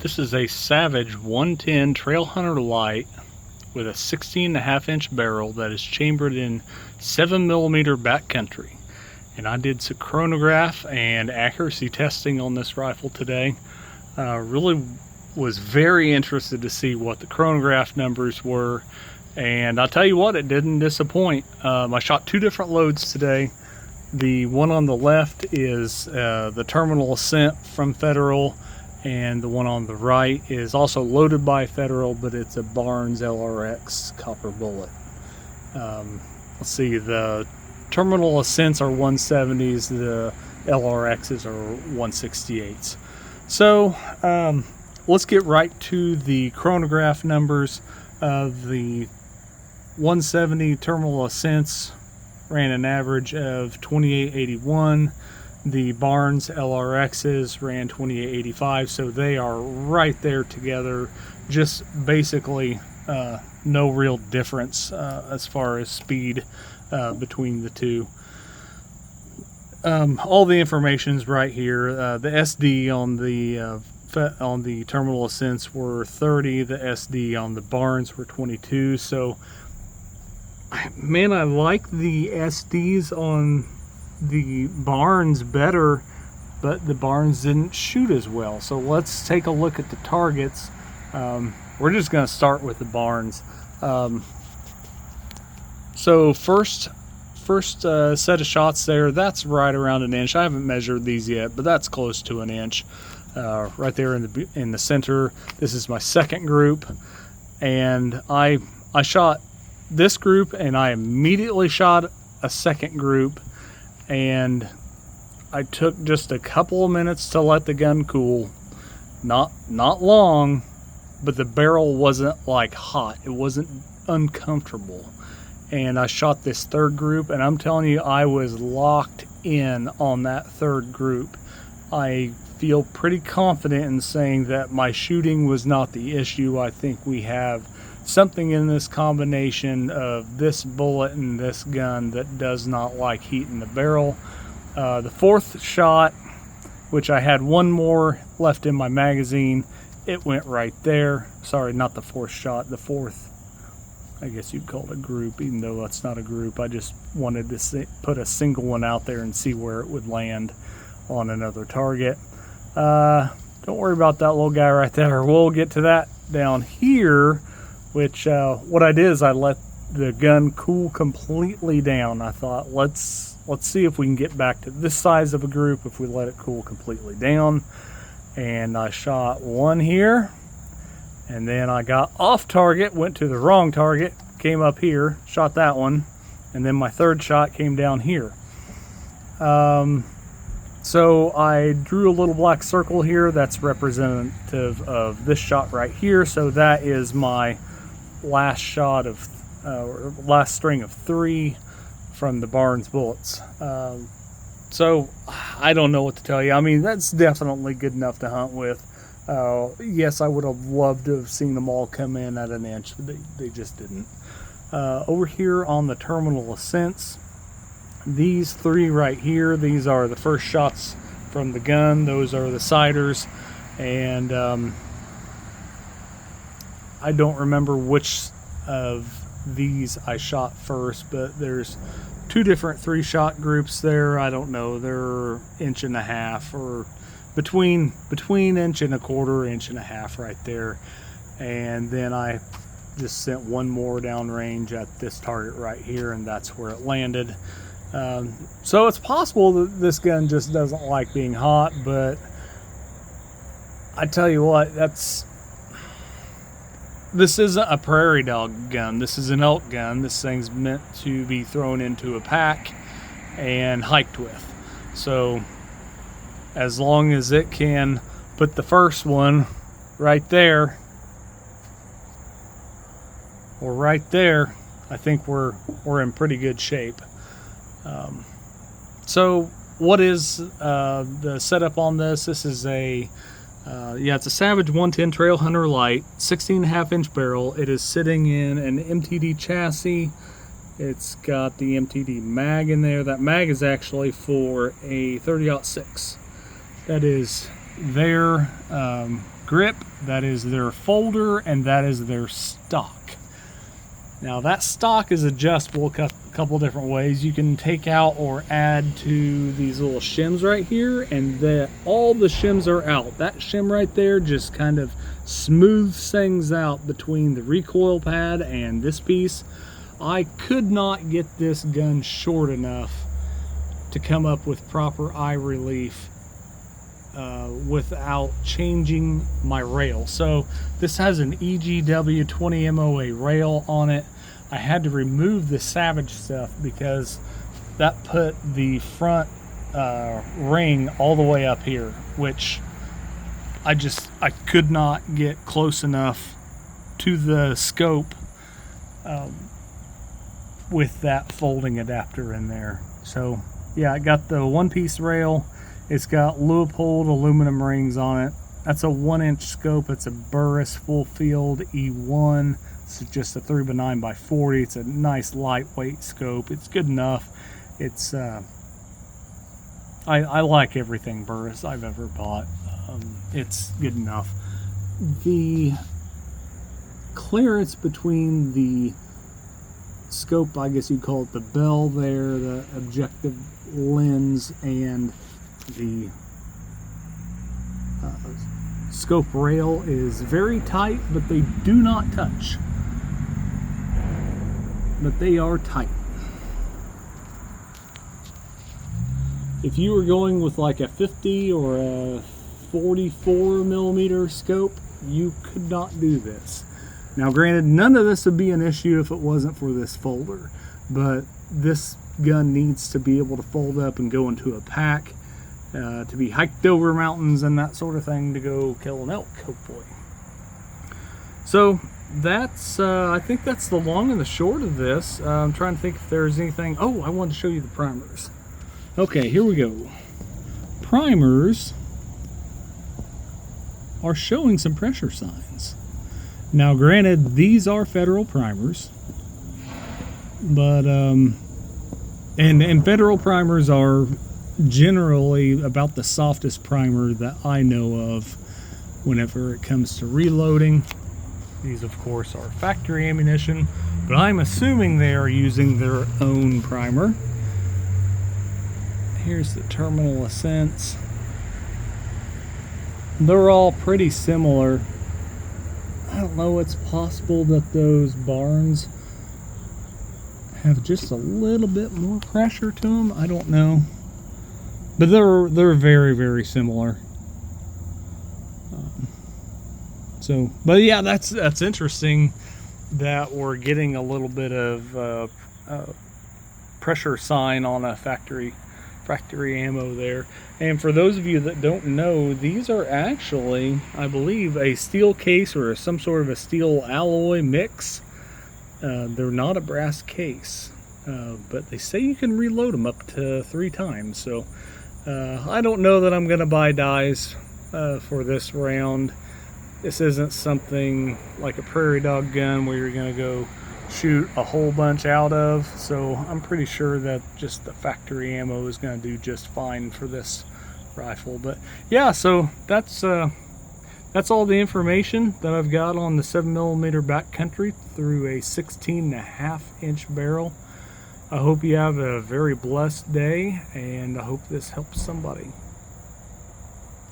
This is a Savage 110 Trail Hunter Light with a 16.5-inch barrel that is chambered in 7mm backcountry. And I did some chronograph and accuracy testing on this rifle today. Really was very interested to see what the chronograph numbers were, and I'll tell you what, it didn't disappoint. I shot two different loads today. The one on the left is the Terminal Ascent from Federal, and the one on the right is also loaded by Federal, but it's a Barnes LRX copper bullet. Let's see, the Terminal Ascents are 170s, the LRXs are 168s. So let's get right to the chronograph numbers. The 170 Terminal Ascents ran an average of 2881. The Barnes LRXs ran 2885, so they are right there together. Just basically no real difference as far as speed between the two. All the information's right here. The SD on the Terminal Ascents were 30. The SD on the Barnes were 22. So, man, I like the SDs on the Barnes better, but the Barnes didn't shoot as well. So let's take a look at the targets. We're just going to start with the Barnes. So first set of shots there, that's right around an inch. I haven't measured these yet, but that's close to an inch. Right there in the center. This is my second group, and I shot this group, and I immediately shot a second group, and I took just a couple of minutes to let the gun cool. Not long, but the barrel wasn't like hot. It wasn't uncomfortable. And I shot this third group, and I'm telling you, I was locked in on that third group. I feel pretty confident in saying that my shooting was not the issue. I think we have something in this combination of this bullet and this gun that does not like heat in the barrel. The fourth shot, which I had one more left in my magazine, it went right there. Sorry, not the fourth shot, the fourth, I guess you'd call it a group, even though that's not a group. I just wanted to put a single one out there and see where it would land on another target. Don't worry about that little guy right there. We'll get to that down here, which what I did is I let the gun cool completely down. I thought, let's see if we can get back to this size of a group if we let it cool completely down. And I shot one here, and then I got off target, went to the wrong target, came up here, shot that one, and then my third shot came down here. So I drew a little black circle here that's representative of this shot right here. So that is my last shot of last string of 3 from the Barnes bullets. So I don't know what to tell you. I mean, that's definitely good enough to hunt with. Yes, I would have loved to have seen them all come in at an inch, but they just didn't. Over here on the Terminal Ascents, these 3 right here, these are the first shots from the gun. Those are the siders, and I don't remember which of these I shot first, but there's 2 different 3-shot groups there. I don't know, they're 1.5 inches or between 1.25 inches, 1.5 inches right there. And then I just sent one more downrange at this target right here, and that's where it landed. So it's possible that this gun just doesn't like being hot, but I tell you what, this isn't a prairie dog gun. This is an elk gun. This thing's meant to be thrown into a pack and hiked with. So as long as it can put the first one right there or right there, I think we're in pretty good shape. So what is the setup on this? This is it's a Savage 110 Trail Hunter Light, 16.5-inch barrel. It is sitting in an MTD chassis. It's got the MTD mag in there. That mag is actually for a 30-06. That is their grip, that is their folder, and that is their stock. Now that stock is adjustable a couple different ways. You can take out or add to these little shims right here, and all the shims are out. That shim right there just kind of smooths things out between the recoil pad and this piece. I could not get this gun short enough to come up with proper eye relief without changing my rail. So this has an EGW 20 MOA rail on it. I had to remove the Savage stuff because that put the front ring all the way up here, which I could not get close enough to the scope with that folding adapter in there. So yeah, I got the one-piece rail. It's got Leupold aluminum rings on it. That's a 1-inch scope. It's a Burris full field E1. It's just a 3x9x40. It's a nice lightweight scope. It's good enough. It's I like everything Burris I've ever bought. It's good enough. The clearance between the scope, I guess you'd call it the bell there, the objective lens, and the scope rail is very tight, but they do not touch. But they are tight. If you were going with like a 50 or a 44mm scope, you could not do this. Now granted, none of this would be an issue if it wasn't for this folder, but this gun needs to be able to fold up and go into a pack to be hiked over mountains and that sort of thing to go kill an elk, hopefully. So that's I think that's the long and the short of this. I'm trying to think if there's anything. Oh, I wanted to show you the primers. Okay, here we go. Primers are showing some pressure signs. Now granted, these are federal primers, but and federal primers are generally about the softest primer that I know of whenever it comes to reloading. These of course are factory ammunition, but I'm assuming they are using their own primer. Here's the Terminal Ascents. They're all pretty similar. I don't know, it's possible that those Barnes have just a little bit more pressure to them. I don't know. But they're very, very similar. But yeah, that's interesting that we're getting a little bit of pressure sign on a factory ammo there. And for those of you that don't know, these are actually, I believe, a steel case or some sort of a steel alloy mix. They're not a brass case, but they say you can reload them up to 3 times. So I don't know that I'm going to buy dies for this round. This isn't something like a prairie dog gun where you're going to go shoot a whole bunch out of, so I'm pretty sure that just the factory ammo is going to do just fine for this rifle. But yeah, so that's all the information that I've got on the 7mm Backcountry through a 16.5-inch barrel. I hope you have a very blessed day, and I hope this helps somebody.